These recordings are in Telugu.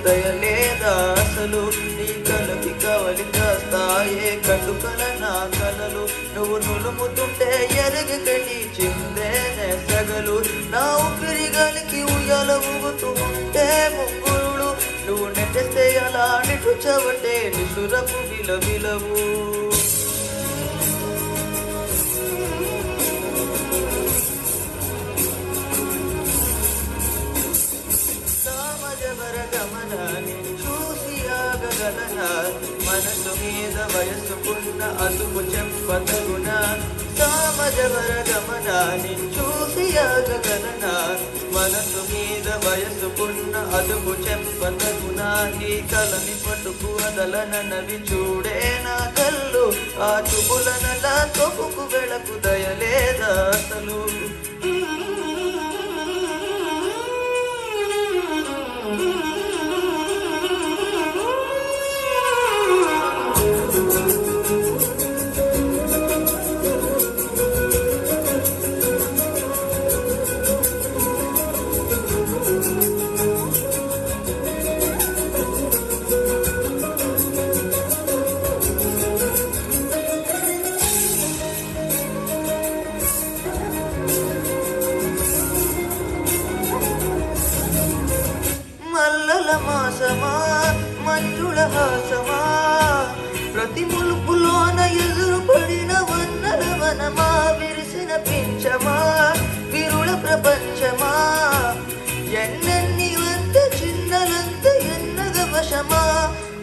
దయలేదా అసలు నీ కలకి కవలి కాస్తాయే కట్టుకల నా కలలు నువ్వు నులుముతుంటే ఎరగకని చిందేనే సగలు నా ఊపిరి గాలికి ఉయ్యాల ఊగుతూ ఉంటే ముగ్గురుడు నువ్వు నెట్టేస్తే అలా నిట్టుచవటే నిసురపు విలవిలవు గమనాన్ని చూసి ఆగగలనా మనసు మీద వయసుకున్న అదుపు చెప్పతగున సామజవర గమనాన్ని చూసి ఆగగలనా మనసు మీద వయసుకున్న అదుపు చెప్పతగున ఈ కలని పట్టుకు అదలనవి చూడే నా కళ్ళు ఆ చూపులనలా తొక్కుకు వెళకు దయలేదా అసలు మల్లల మాసమా మంజుళ హాసమా ప్రతి ములుపులోన ఎదురు పడిన వన్నల వనమా విరిసిన పించమా విరుల ప్రపంచమా ఎన్నెన్ని వంత చిన్నలంత ఎన్నగ వశమా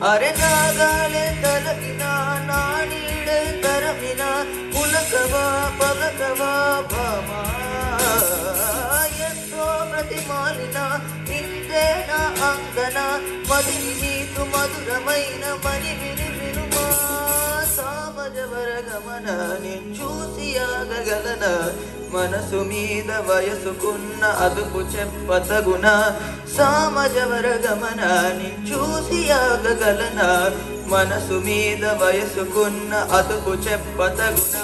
అరె నాగాలే తలకినా నా నీడే తరమినా పులకవా పలకవా భామా ఎంతో ప్రతిమాలిన నిందే నా అంగన మదిని నీకు మధురమైన మని విని వినుమా సామజవర గమన నేను చూసి ఆగగలన మనసు మీద వయసుకున్న అదుపు చెప్పతగున సామజవర గమన నేను చూసి ఆగగలన మనసు మీద వయసుకున్న అదుపు చెప్పతగున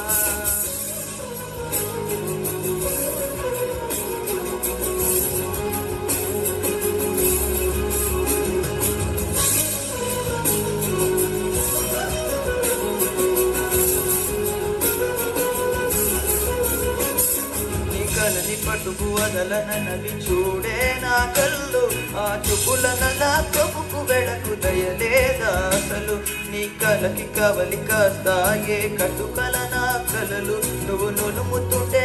కలని పట్టుకు వదలనవి చూడే నా కళ్ళు ఆ చూపులనలా కప్పుకు వెడకు దయలేదా అసలు నీ కలకి కవలి కాస్తాయే కట్టుకల నా కలలు నువ్వు నులుముతుంటే